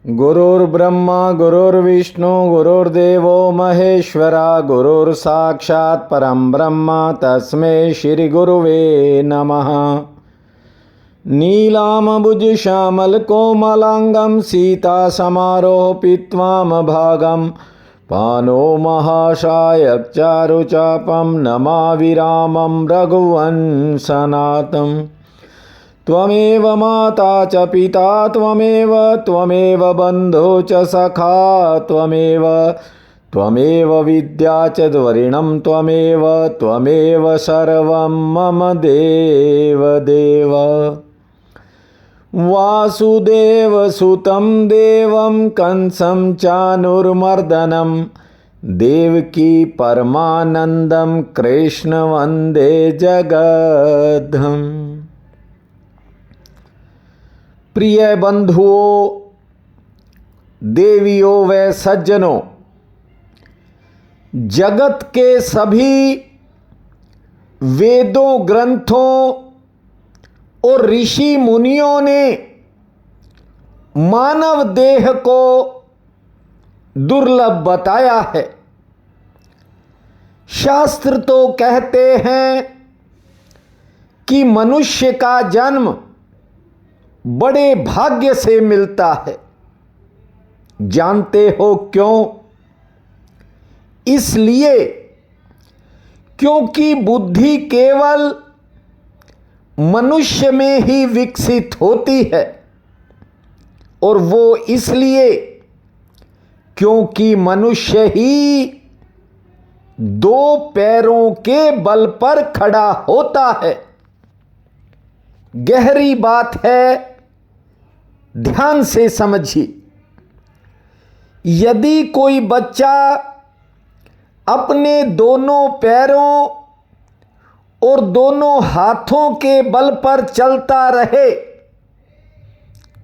गुरुर्ब्रह्मा गुरुर्विष्णु गुरुर्देवो महेश्वरा गुरुर्साक्षात् परं ब्रह्म तस्मै श्रीगुरुवे नमः। नीलाम्बुजश्यामलकोमलाङ्गं सीतासमारोपित्वामभागं पानो महाशायचारुचापं नमामि रामं रघुवंशनाथम्। त्वमेव माता च पिता त्वमेव बन्धो च सखा त्वमेव विद्या च द्वरिणं त्वमेव सर्वं मम देव। वासुदेवसुतं देवं कंसं चानुर्मर्दनं देवकी परमानन्दं कृष्ण वन्दे जगद्धाम। प्रिय बंधुओं, देवियों व सज्जनों, जगत के सभी वेदों, ग्रंथों और ऋषि मुनियों ने मानव देह को दुर्लभ बताया है। शास्त्र तो कहते हैं कि मनुष्य का जन्म बड़े भाग्य से मिलता है। जानते हो क्यों? इसलिए क्योंकि बुद्धि केवल मनुष्य में ही विकसित होती है, और वो इसलिए क्योंकि मनुष्य ही दो पैरों के बल पर खड़ा होता है। गहरी बात है, ध्यान से समझिए। यदि कोई बच्चा अपने दोनों पैरों और दोनों हाथों के बल पर चलता रहे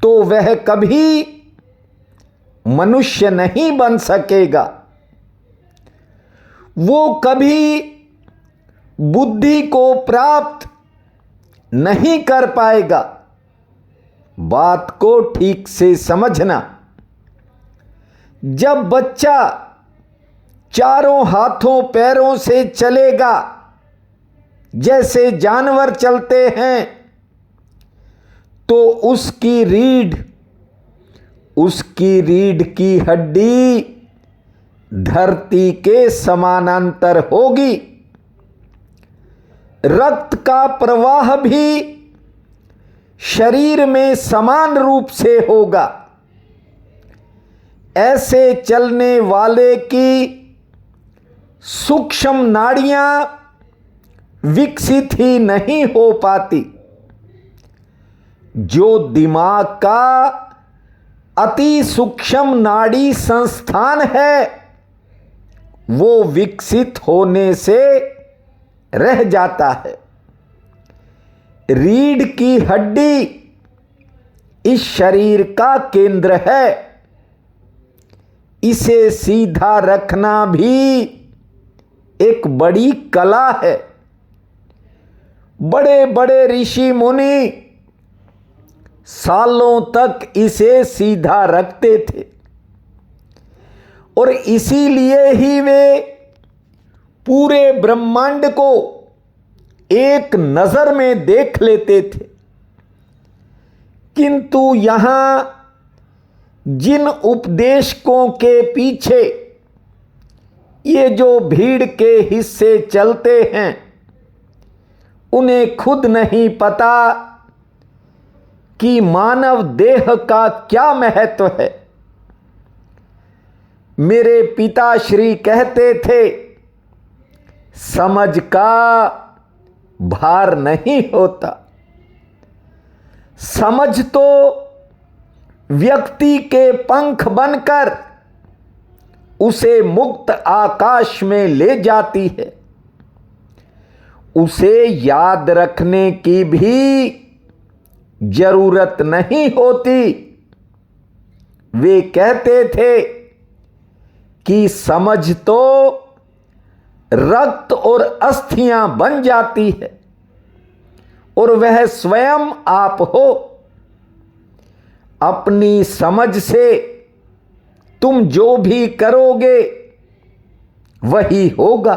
तो वह कभी मनुष्य नहीं बन सकेगा। वो कभी बुद्धि को प्राप्त नहीं कर पाएगा। बात को ठीक से समझना। जब बच्चा चारों हाथों पैरों से चलेगा, जैसे जानवर चलते हैं, तो उसकी रीढ़ की हड्डी धरती के समानांतर होगी। रक्त का प्रवाह भी शरीर में समान रूप से होगा। ऐसे चलने वाले की सूक्ष्म नाड़ियां विकसित ही नहीं हो पाती। जो दिमाग का अति सूक्ष्म नाड़ी संस्थान है, वो विकसित होने से रह जाता है। रीढ़ की हड्डी इस शरीर का केंद्र है। इसे सीधा रखना भी एक बड़ी कला है। बड़े बड़े ऋषि मुनि सालों तक इसे सीधा रखते थे, और इसीलिए ही वे पूरे ब्रह्मांड को एक नजर में देख लेते थे। किंतु यहां जिन उपदेशकों के पीछे ये जो भीड़ के हिस्से चलते हैं, उन्हें खुद नहीं पता कि मानव देह का क्या महत्व है। मेरे पिताश्री कहते थे, समझ का भार नहीं होता। समझ तो व्यक्ति के पंख बनकर उसे मुक्त आकाश में ले जाती है। उसे याद रखने की भी जरूरत नहीं होती। वे कहते थे कि समझ तो रक्त और अस्थियां बन जाती है, और वह स्वयं आप हो। अपनी समझ से तुम जो भी करोगे वही होगा।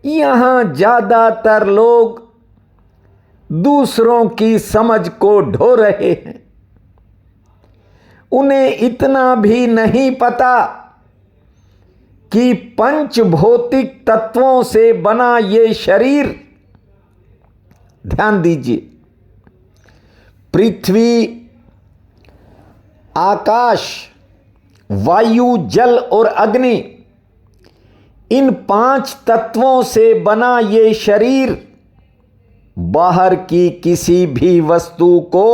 यहां ज्यादातर लोग दूसरों की समझ को ढो रहे हैं। उन्हें इतना भी नहीं पता कि पंच भौतिक तत्वों से बना ये शरीर, ध्यान दीजिए, पृथ्वी, आकाश, वायु, जल और अग्नि, इन 5 तत्वों से बना ये शरीर बाहर की किसी भी वस्तु को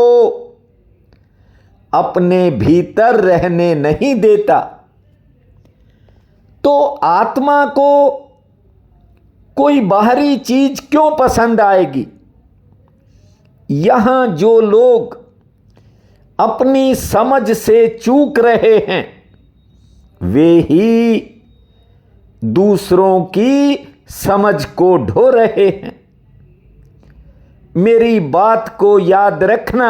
अपने भीतर रहने नहीं देता। तो आत्मा को कोई बाहरी चीज क्यों पसंद आएगी? यहां जो लोग अपनी समझ से चूक रहे हैं वे ही दूसरों की समझ को ढो रहे हैं। मेरी बात को याद रखना,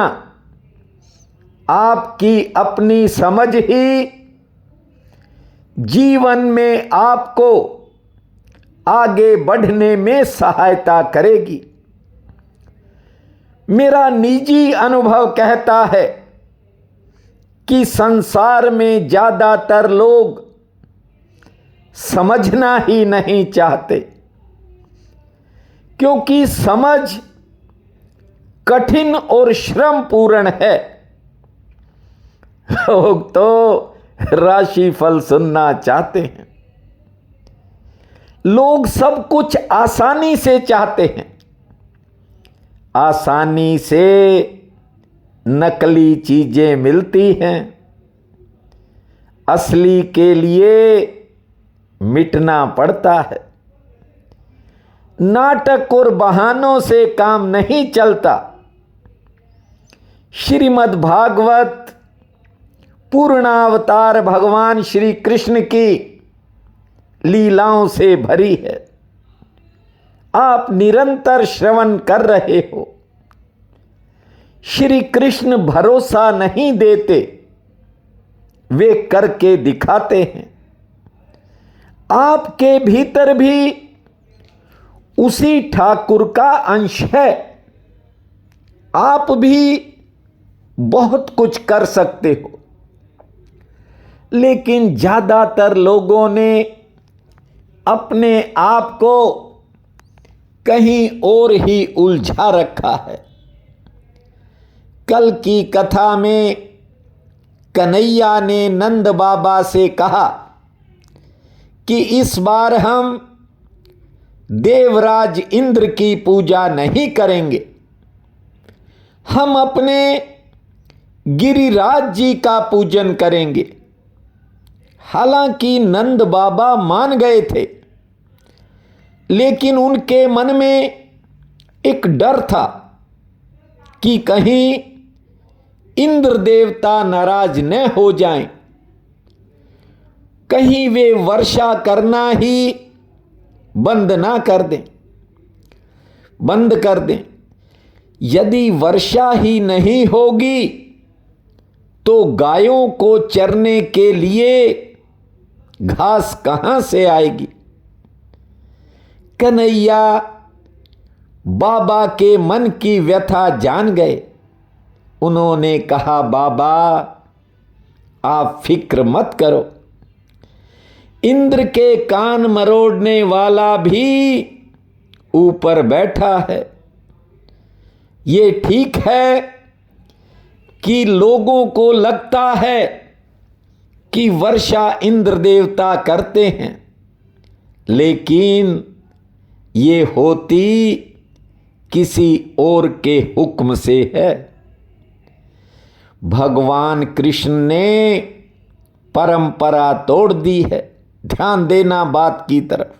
आपकी अपनी समझ ही जीवन में आपको आगे बढ़ने में सहायता करेगी। मेरा निजी अनुभव कहता है कि संसार में ज्यादातर लोग समझना ही नहीं चाहते, क्योंकि समझ कठिन और श्रम पूर्ण है। लोग तो राशिफल सुनना चाहते हैं। लोग सब कुछ आसानी से चाहते हैं। आसानी से नकली चीजें मिलती हैं, असली के लिए मिटना पड़ता है। नाटक और बहानों से काम नहीं चलता। श्रीमद् भागवत पूर्णावतार भगवान श्री कृष्ण की लीलाओं से भरी है। आप निरंतर श्रवण कर रहे हो। श्री कृष्ण भरोसा नहीं देते, वे करके दिखाते हैं। आपके भीतर भी उसी ठाकुर का अंश है। आप भी बहुत कुछ कर सकते हो, लेकिन ज्यादातर लोगों ने अपने आप को कहीं और ही उलझा रखा है। कल की कथा में कन्हैया ने नंद बाबा से कहा कि इस बार हम देवराज इंद्र की पूजा नहीं करेंगे, हम अपने गिरिराज जी का पूजन करेंगे। हालांकि नंद बाबा मान गए थे, लेकिन उनके मन में एक डर था कि कहीं इंद्र देवता नाराज न हो जाएं, कहीं वे वर्षा करना ही बंद कर दें। यदि वर्षा ही नहीं होगी तो गायों को चरने के लिए घास कहां से आएगी? कन्हैया बाबा के मन की व्यथा जान गए। उन्होंने कहा, बाबा आप फिक्र मत करो, इंद्र के कान मरोड़ने वाला भी ऊपर बैठा है। ये ठीक है कि लोगों को लगता है कि वर्षा इंद्र देवता करते हैं, लेकिन ये होती किसी और के हुक्म से है। भगवान कृष्ण ने परंपरा तोड़ दी है। ध्यान देना बात की तरफ।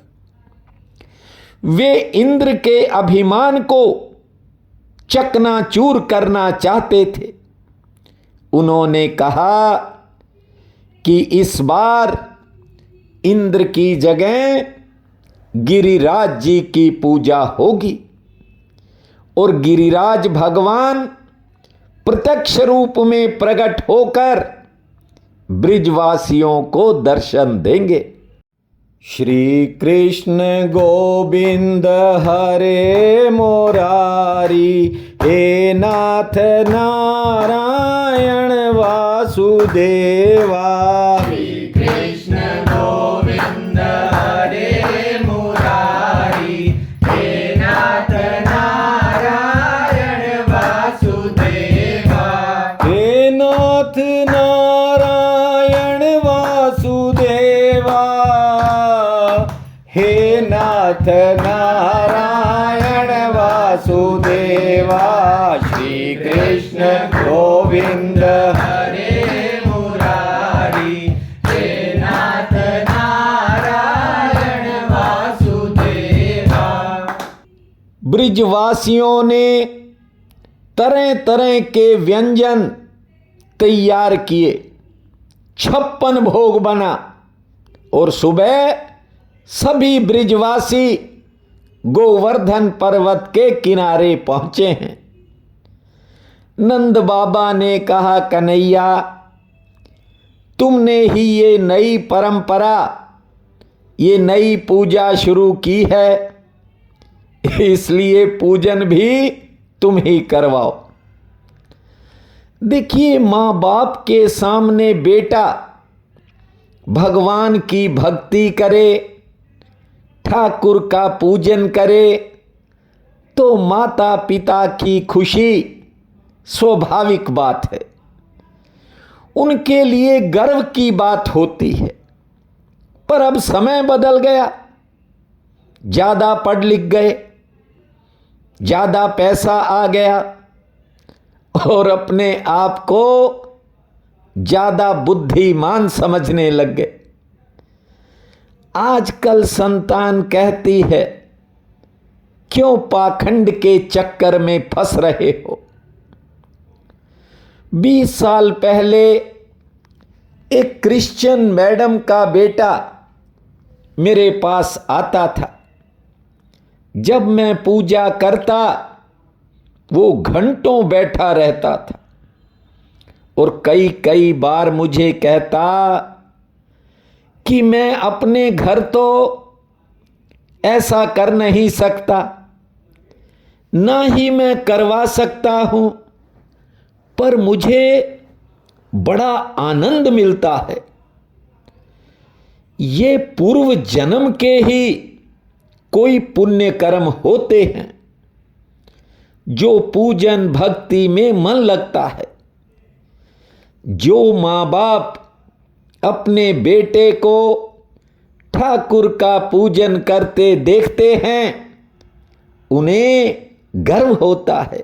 वे इंद्र के अभिमान को चकनाचूर करना चाहते थे। उन्होंने कहा कि इस बार इंद्र की जगह गिरिराज जी की पूजा होगी, और गिरिराज भगवान प्रत्यक्ष रूप में प्रकट होकर ब्रिजवासियों को दर्शन देंगे। श्री कृष्ण गोविंद हरे मुरारी, हे नाथ नारायण वासुदेवा। श्री कृष्ण गोविंद हरे मुरारी, हे नाथ नारायण वासुदेवा। हे नाथ नारायण वासुदेवा, हे नाथ नारायण वासुदेवा। श्री कृष्ण गोविंद हरे मुरारी, हे नाथ नारायण वासुदेवा। ब्रिजवासियों ने तरह तरह के व्यंजन तैयार किए, 56 भोग बना और सुबह सभी ब्रिजवासी गोवर्धन पर्वत के किनारे पहुंचे हैं। नंद बाबा ने कहा, कन्हैया, तुमने ही ये नई परंपरा, ये नई पूजा शुरू की है, इसलिए पूजन भी तुम ही करवाओ। देखिए, माँ बाप के सामने बेटा भगवान की भक्ति करे, ठाकुर का पूजन करे, तो माता पिता की खुशी स्वाभाविक बात है, उनके लिए गर्व की बात होती है। पर अब समय बदल गया, ज्यादा पढ़ लिख गए, ज्यादा पैसा आ गया और अपने आप को ज्यादा बुद्धिमान समझने लग गए। आजकल संतान कहती है, क्यों पाखंड के चक्कर में फंस रहे हो। 20 साल पहले एक क्रिश्चियन मैडम का बेटा मेरे पास आता था। जब मैं पूजा करता, वो घंटों बैठा रहता था और कई कई बार मुझे कहता कि मैं अपने घर तो ऐसा कर नहीं सकता, ना ही मैं करवा सकता हूं, पर मुझे बड़ा आनंद मिलता है। ये पूर्व जन्म के ही कोई पुण्य कर्म होते हैं, जो पूजन भक्ति में मन लगता है। जो माँ बाप अपने बेटे को ठाकुर का पूजन करते देखते हैं, उन्हें गर्व होता है।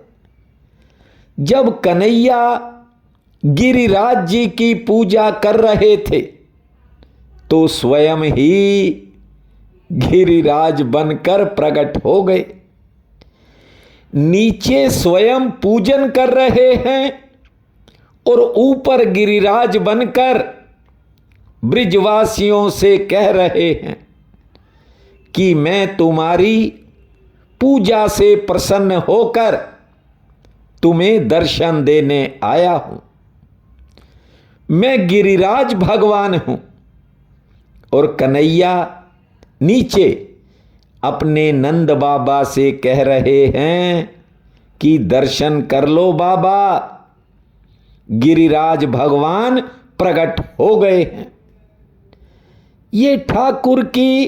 जब कन्हैया गिरिराज जी की पूजा कर रहे थे, तो स्वयं ही गिरिराज बनकर प्रकट हो गए। नीचे स्वयं पूजन कर रहे हैं और ऊपर गिरिराज बनकर ब्रिजवासियों से कह रहे हैं कि मैं तुम्हारी पूजा से प्रसन्न होकर तुम्हें दर्शन देने आया हूं। मैं गिरिराज भगवान हूं। और कन्हैया नीचे अपने नंद बाबा से कह रहे हैं कि दर्शन कर लो बाबा, गिरिराज भगवान प्रकट हो गए हैं। ये ठाकुर की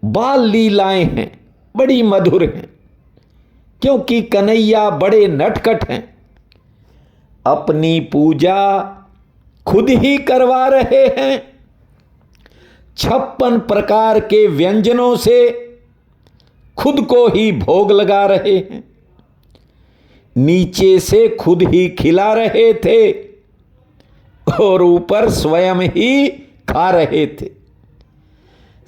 बाल लीलाएं हैं, बड़ी मधुर हैं, क्योंकि कन्हैया बड़े नटखट हैं। अपनी पूजा खुद ही करवा रहे हैं, 56 प्रकार के व्यंजनों से खुद को ही भोग लगा रहे हैं, नीचे से खुद ही खिला रहे थे और ऊपर स्वयं ही खा रहे थे।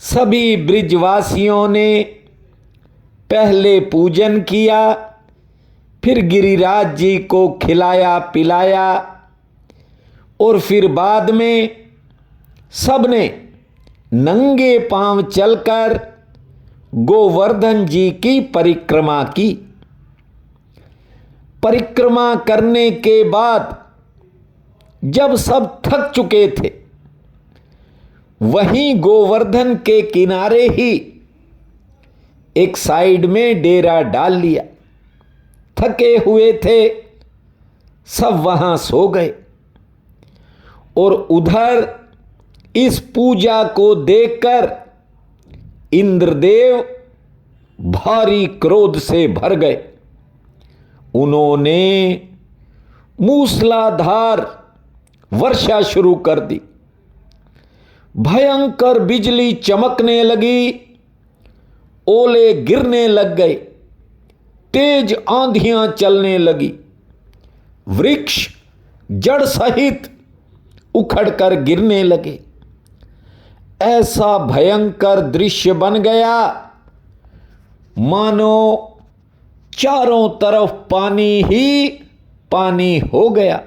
सभी ब्रिजवासियों ने पहले पूजन किया, फिर गिरिराज जी को खिलाया पिलाया और फिर बाद में सबने नंगे पांव चलकर गोवर्धन जी की परिक्रमा की। परिक्रमा करने के बाद जब सब थक चुके थे, वहीं गोवर्धन के किनारे ही एक साइड में डेरा डाल लिया। थके हुए थे, सब वहां सो गए और उधर इस पूजा को देखकर इंद्रदेव भारी क्रोध से भर गए। उन्होंने मूसलाधार वर्षा शुरू कर दी। भयंकर बिजली चमकने लगी, ओले गिरने लग गए, तेज आंधियां चलने लगी, वृक्ष जड़ सहित उखड़कर गिरने लगे। ऐसा भयंकर दृश्य बन गया मानो चारों तरफ पानी ही पानी हो गया।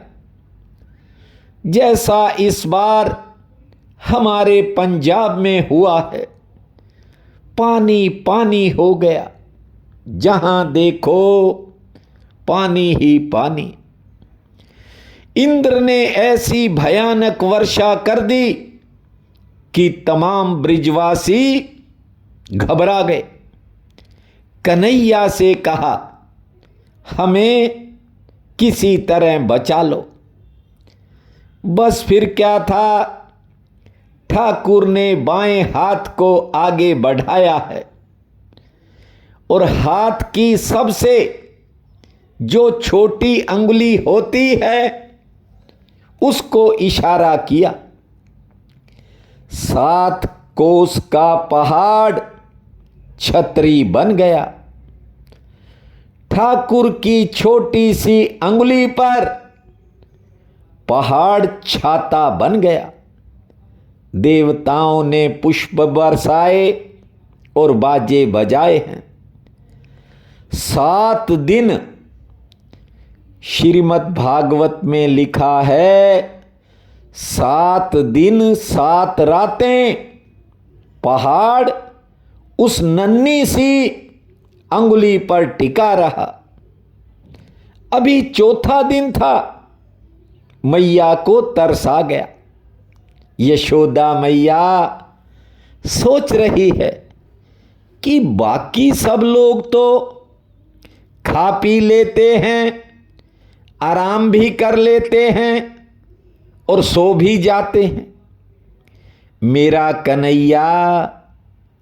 जैसा इस बार हमारे पंजाब में हुआ है, पानी पानी हो गया, जहां देखो पानी ही पानी। इंद्र ने ऐसी भयानक वर्षा कर दी कि तमाम ब्रिजवासी घबरा गए। कन्हैया से कहा, हमें किसी तरह बचा लो। बस फिर क्या था, ठाकुर ने बाएं हाथ को आगे बढ़ाया है और हाथ की सबसे जो छोटी अंगुली होती है उसको इशारा किया। 7 कोस का पहाड़ छतरी बन गया। ठाकुर की छोटी सी अंगुली पर पहाड़ छाता बन गया। देवताओं ने पुष्प बरसाए और बाजे बजाए हैं। 7 दिन श्रीमद् भागवत में लिखा है, 7 दिन 7 रातें पहाड़ उस नन्ही सी अंगुली पर टिका रहा। अभी चौथा दिन था, मैया को तरस आ गया। यशोदा मैया सोच रही है कि बाकी सब लोग तो खा पी लेते हैं, आराम भी कर लेते हैं और सो भी जाते हैं, मेरा कन्हैया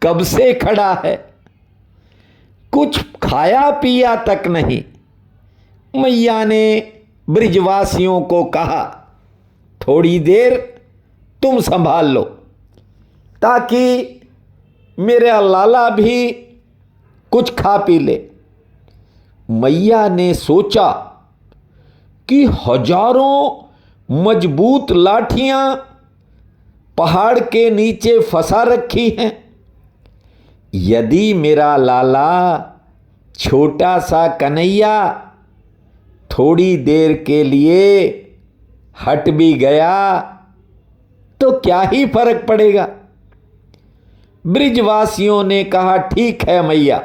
कब से खड़ा है, कुछ खाया पिया तक नहीं। मैया ने ब्रिजवासियों को कहा, थोड़ी देर तुम संभाल लो ताकि मेरा लाला भी कुछ खा पी ले। मैया ने सोचा कि हजारों मजबूत लाठियां पहाड़ के नीचे फंसा रखी हैं। यदि मेरा लाला छोटा सा कन्हैया थोड़ी देर के लिए हट भी गया तो क्या ही फर्क पड़ेगा। ब्रिजवासियों ने कहा, ठीक है मैया,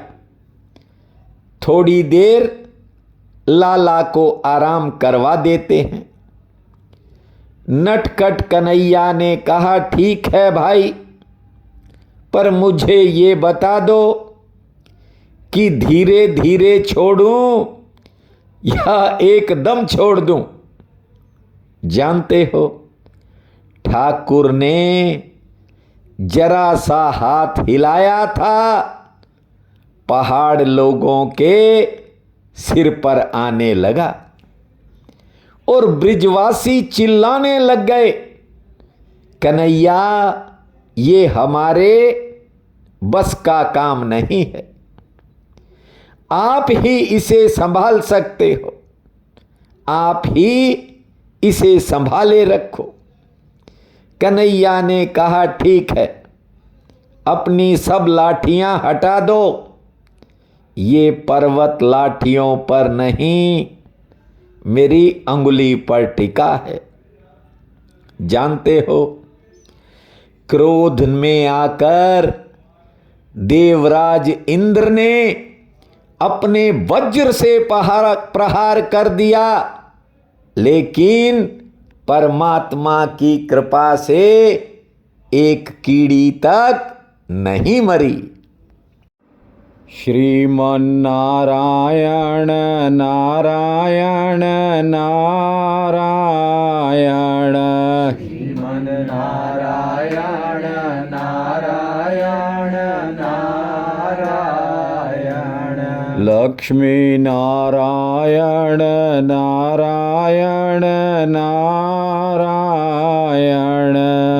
थोड़ी देर लाला को आराम करवा देते हैं। नटखट कन्हैया ने कहा, ठीक है भाई, पर मुझे ये बता दो कि धीरे धीरे छोड़ूं या एकदम छोड़ दूं। जानते हो, ठाकुर ने जरा सा हाथ हिलाया था, पहाड़ लोगों के सिर पर आने लगा और ब्रिजवासी चिल्लाने लग गए, कन्हैया ये हमारे बस का काम नहीं है, आप ही इसे संभाल सकते हो, आप ही इसे संभाले रखो। कन्हैया ने कहा, ठीक है, अपनी सब लाठियां हटा दो, ये पर्वत लाठियों पर नहीं मेरी अंगुली पर टिका है। जानते हो, क्रोध में आकर देवराज इंद्र ने अपने वज्र से प्रहार कर दिया, लेकिन परमात्मा की कृपा से एक कीड़ी तक नहीं मरी। श्रीमन्नारायण नारायण नारायण। श्रीमन्नारायण नारायण नारायण। लक्ष्मी नारायण नारायण नारायण।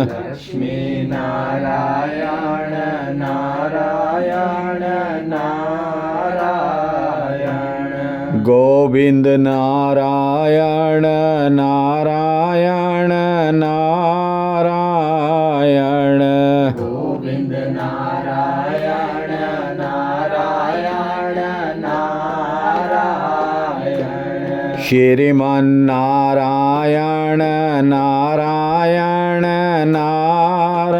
लक्ष्मी नारायण नारायण नारायण। गोविंद नारायण नारायण नारायण। गोविंद नारायण नारायण नारायण। श्रीमन्नारायण नारायण नारायण।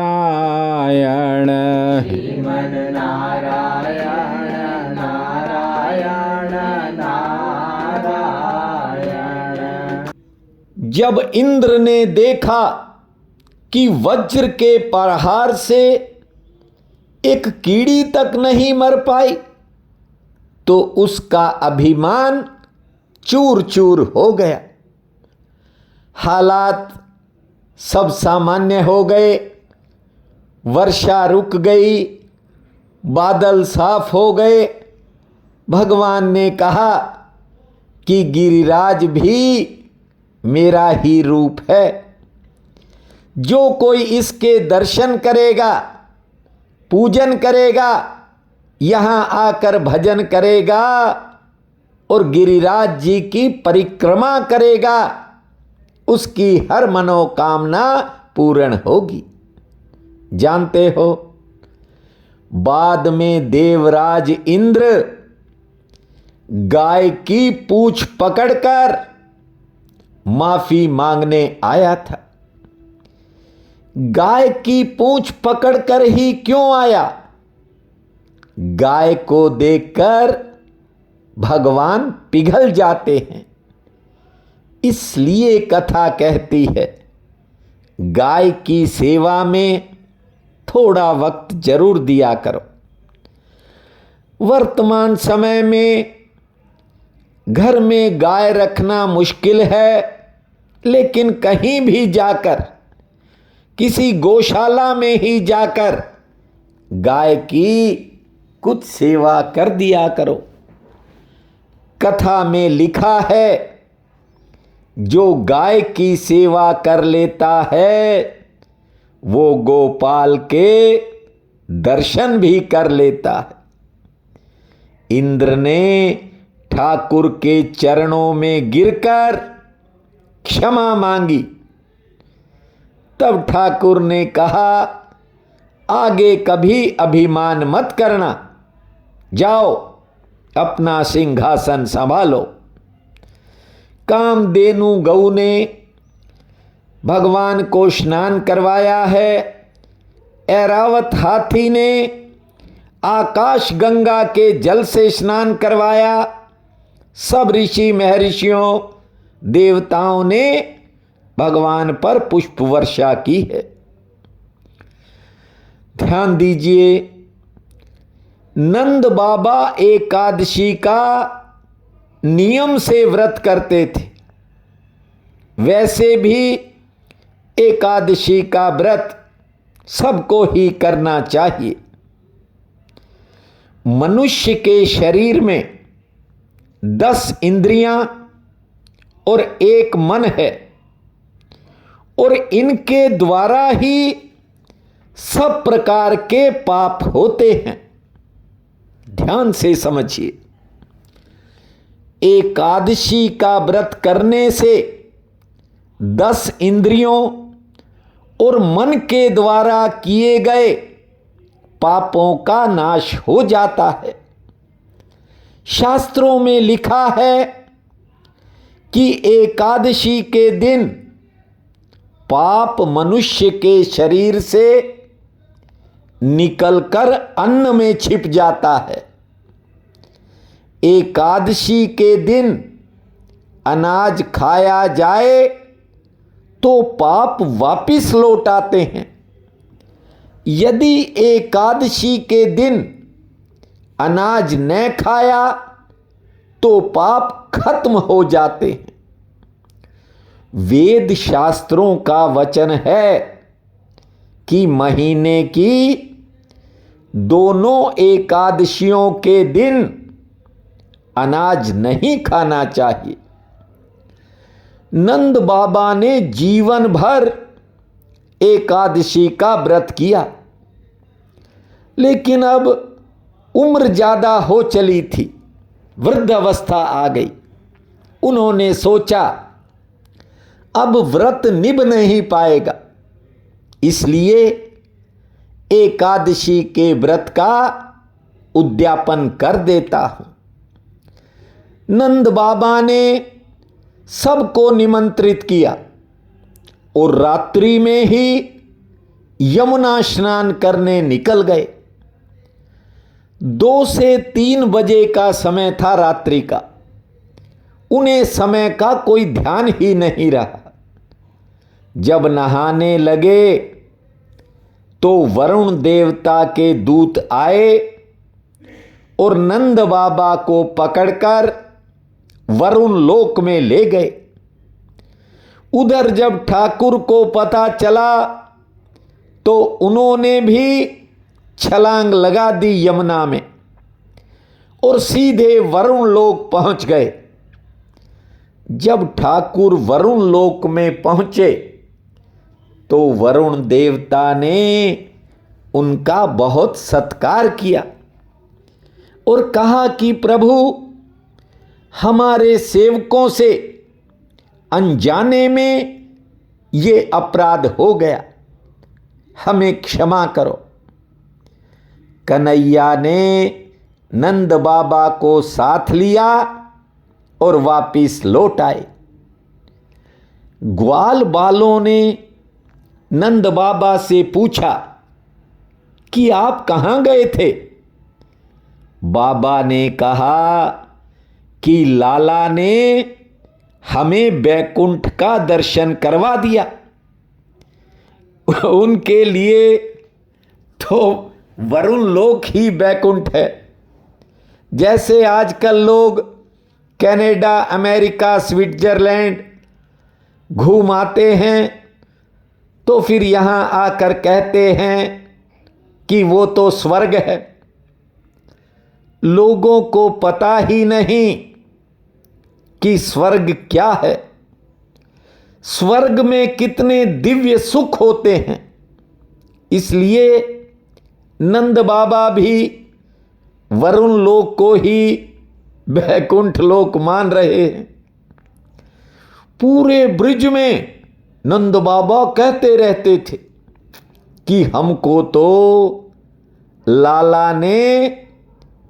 श्रीमन्नारायण नारायण नारायण। जब इंद्र ने देखा कि वज्र के प्रहार से एक कीड़ी तक नहीं मर पाई तो उसका अभिमान चूर चूर हो गया। हालात सब सामान्य हो गए, वर्षा रुक गई, बादल साफ हो गए। भगवान ने कहा कि गिरिराज भी मेरा ही रूप है। जो कोई इसके दर्शन करेगा, पूजन करेगा, यहां आकर भजन करेगा और गिरिराज जी की परिक्रमा करेगा, उसकी हर मनोकामना पूर्ण होगी। जानते हो, बाद में देवराज इंद्र गाय की पूंछ पकड़कर माफी मांगने आया था। गाय की पूंछ पकड़कर ही क्यों आया? गाय को देखकर भगवान पिघल जाते हैं, इसलिए कथा कहती है गाय की सेवा में थोड़ा वक्त जरूर दिया करो। वर्तमान समय में घर में गाय रखना मुश्किल है, लेकिन कहीं भी जाकर, किसी गौशाला में ही जाकर गाय की कुछ सेवा कर दिया करो। कथा में लिखा है, जो गाय की सेवा कर लेता है वो गोपाल के दर्शन भी कर लेता है। इंद्र ने ठाकुर के चरणों में गिरकर क्षमा मांगी। तब ठाकुर ने कहा, आगे कभी अभिमान मत करना, जाओ अपना सिंहासन संभालो। कामधेनु गऊ ने भगवान को स्नान करवाया है, ऐरावत हाथी ने आकाश गंगा के जल से स्नान करवाया। सब ऋषि महर्षियों देवताओं ने भगवान पर पुष्प वर्षा की है। ध्यान दीजिए, नंद बाबा एकादशी का नियम से व्रत करते थे। वैसे भी एकादशी का व्रत सबको ही करना चाहिए। मनुष्य के शरीर में 10 इंद्रियां और 1 मन है और इनके द्वारा ही सब प्रकार के पाप होते हैं। ध्यान से समझिए, एकादशी का व्रत करने से 10 इंद्रियों और मन के द्वारा किए गए पापों का नाश हो जाता है। शास्त्रों में लिखा है कि एकादशी के दिन पाप मनुष्य के शरीर से निकलकर अन्न में छिप जाता है। एकादशी के दिन अनाज खाया जाए तो पाप वापिस लौट आते हैं। यदि एकादशी के दिन अनाज न खाया तो पाप खत्म हो जाते हैं। वेद शास्त्रों का वचन है कि महीने की दोनों एकादशियों के दिन अनाज नहीं खाना चाहिए। नंद बाबा ने जीवन भर एकादशी का व्रत किया, लेकिन अब उम्र ज्यादा हो चली थी, वृद्ध अवस्था आ गई। उन्होंने सोचा अब व्रत निभ नहीं पाएगा, इसलिए एकादशी के व्रत का उद्यापन कर देता हूं। नंद बाबा ने सबको निमंत्रित किया और रात्रि में ही यमुना स्नान करने निकल गए। 2 से 3 बजे का समय था रात्रि का। उन्हें समय का कोई ध्यान ही नहीं रहा। जब नहाने लगे तो वरुण देवता के दूत आए और नंद बाबा को पकड़कर वरुण लोक में ले गए। उधर जब ठाकुर को पता चला तो उन्होंने भी छलांग लगा दी यमुना में और सीधे वरुण लोक पहुंच गए। जब ठाकुर वरुण लोक में पहुंचे तो वरुण देवता ने उनका बहुत सत्कार किया और कहा कि प्रभु, हमारे सेवकों से अनजाने में ये अपराध हो गया, हमें क्षमा करो। कन्हैया ने नंद बाबा को साथ लिया और वापिस लौट आए। ग्वाल बालों ने नंद बाबा से पूछा कि आप कहां गए थे? बाबा ने कहा कि लाला ने हमें बैकुंठ का दर्शन करवा दिया। उनके लिए तो वरुण लोक ही बैकुंठ है। जैसे आजकल लोग कनाडा, अमेरिका, स्विट्जरलैंड घूम आते हैं तो फिर यहां आकर कहते हैं कि वो तो स्वर्ग है। लोगों को पता ही नहीं कि स्वर्ग क्या है, स्वर्ग में कितने दिव्य सुख होते हैं। इसलिए नंद बाबा भी वरुण लोक को ही बैकुंठ लोक मान रहे हैं। पूरे ब्रिज में नंद बाबा कहते रहते थे कि हमको तो लाला ने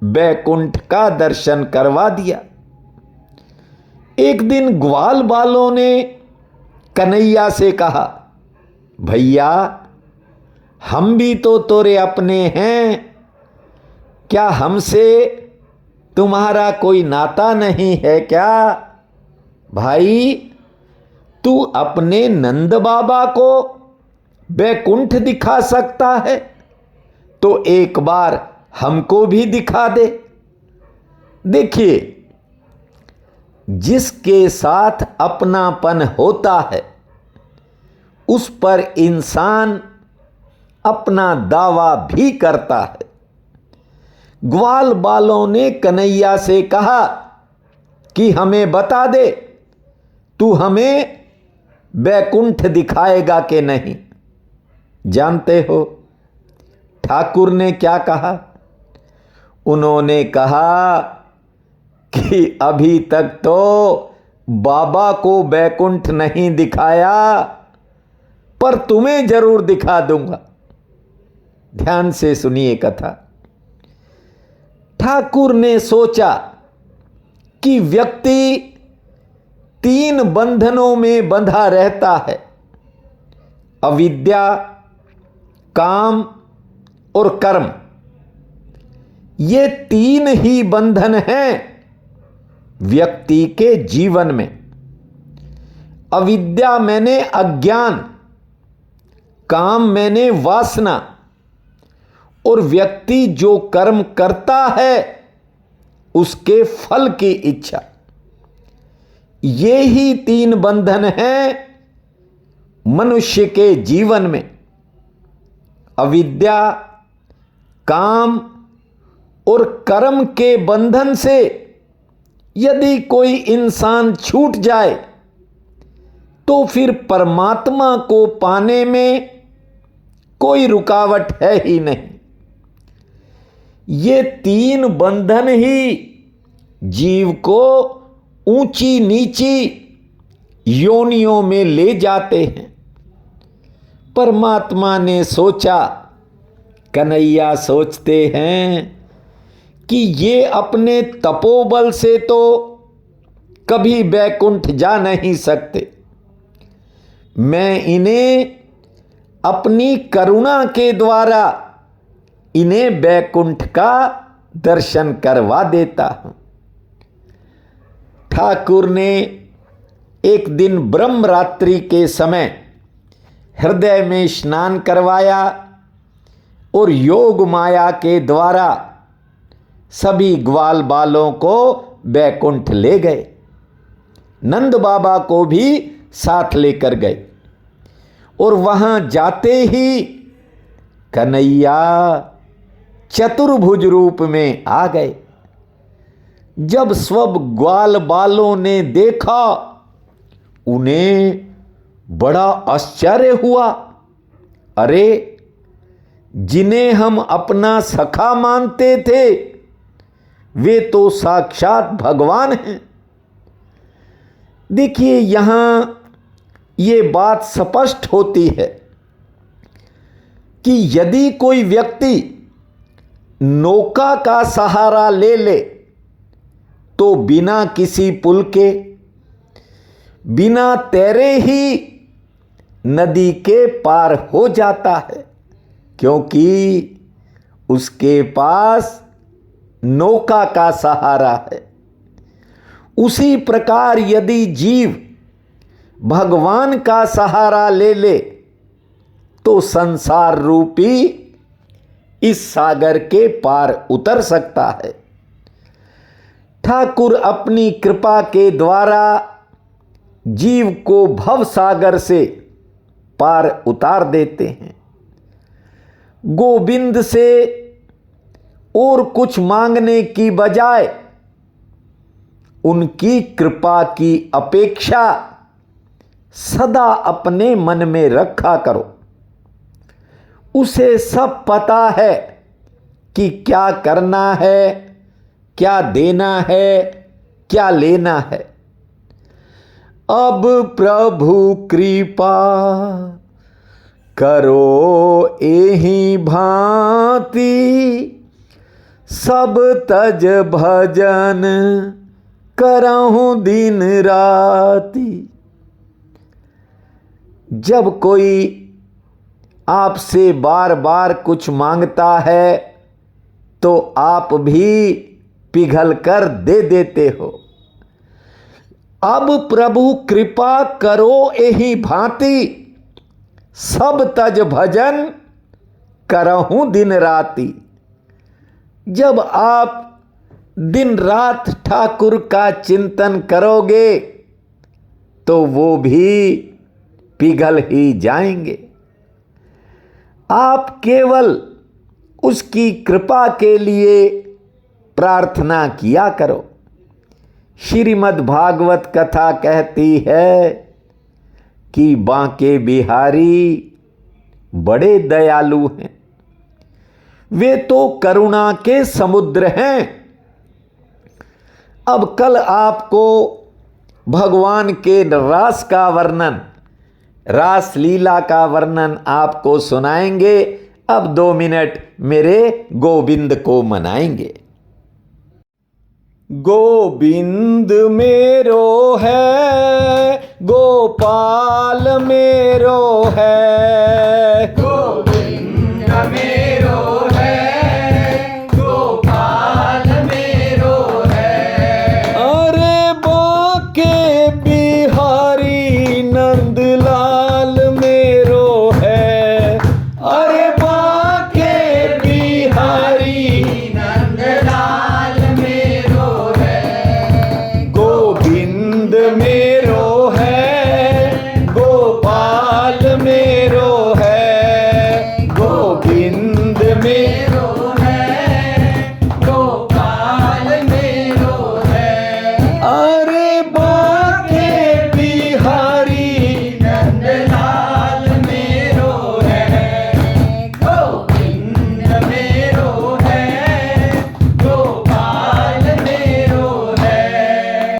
बैकुंठ का दर्शन करवा दिया। एक दिन ग्वाल बालों ने कन्हैया से कहा, भैया हम भी तो तोरे अपने हैं, क्या हमसे तुम्हारा कोई नाता नहीं है क्या? भाई तू अपने नंद बाबा को बैकुंठ दिखा सकता है तो एक बार हमको भी दिखा दे। देखिए, जिसके साथ अपनापन होता है उस पर इंसान अपना दावा भी करता है। ग्वाल बालों ने कन्हैया से कहा कि हमें बता दे, तू हमें बैकुंठ दिखाएगा कि नहीं? जानते हो ठाकुर ने क्या कहा? उन्होंने कहा कि अभी तक तो बाबा को बैकुंठ नहीं दिखाया, पर तुम्हें जरूर दिखा दूंगा। ध्यान से सुनिए कथा। ठाकुर ने सोचा कि व्यक्ति 3 बंधनों में बंधा रहता है, अविद्या, काम और कर्म। ये 3 ही बंधन हैं व्यक्ति के जीवन में। अविद्या मैंने अज्ञान, काम मैंने वासना, और व्यक्ति जो कर्म करता है उसके फल की इच्छा। ये ही तीन बंधन हैं मनुष्य के जीवन में। अविद्या, काम और कर्म के बंधन से यदि कोई इंसान छूट जाए तो फिर परमात्मा को पाने में कोई रुकावट है ही नहीं। ये तीन बंधन ही जीव को ऊंची नीची योनियों में ले जाते हैं। परमात्मा ने सोचा, कन्हैया सोचते हैं कि ये अपने तपोबल से तो कभी बैकुंठ जा नहीं सकते, मैं इन्हें अपनी करुणा के द्वारा इन्हें बैकुंठ का दर्शन करवा देता हूं। ठाकुर ने एक दिन ब्रह्म रात्रि के समय हृदय में स्नान करवाया और योग माया के द्वारा सभी ग्वाल बालों को बैकुंठ ले गए। नंद बाबा को भी साथ लेकर गए और वहां जाते ही कन्हैया चतुर्भुज रूप में आ गए। जब सब ग्वाल बालों ने देखा उन्हें बड़ा आश्चर्य हुआ। अरे, जिन्हें हम अपना सखा मानते थे वे तो साक्षात भगवान हैं। देखिए, यहां ये बात स्पष्ट होती है कि यदि कोई व्यक्ति नौका का सहारा ले ले तो बिना किसी पुल के, बिना तैरे ही नदी के पार हो जाता है, क्योंकि उसके पास नौका का सहारा है। उसी प्रकार यदि जीव भगवान का सहारा ले ले तो संसार रूपी इस सागर के पार उतर सकता है। ठाकुर अपनी कृपा के द्वारा जीव को भव सागर से पार उतार देते हैं। गोविंद से और कुछ मांगने की बजाय उनकी कृपा की अपेक्षा सदा अपने मन में रखा करो। उसे सब पता है कि क्या करना है, क्या देना है, क्या लेना है। अब प्रभु कृपा करो एहि भांति, सब तज भजन करहूं दिन राति। जब कोई आपसे बार बार कुछ मांगता है तो आप भी पिघल कर दे देते हो। अब प्रभु कृपा करो एहि भांति, सब तज भजन करहूं दिन राति। जब आप दिन रात ठाकुर का चिंतन करोगे तो वो भी पिघल ही जाएंगे। आप केवल उसकी कृपा के लिए प्रार्थना किया करो। श्रीमद् भागवत कथा कहती है कि बांके बिहारी बड़े दयालु हैं, वे तो करुणा के समुद्र हैं। अब कल आपको भगवान के रास का वर्णन, रास लीला का वर्णन आपको सुनाएंगे। अब 2 मिनट मेरे गोविंद को मनाएंगे। गोविंद मेरो है, गोपाल मेरो है,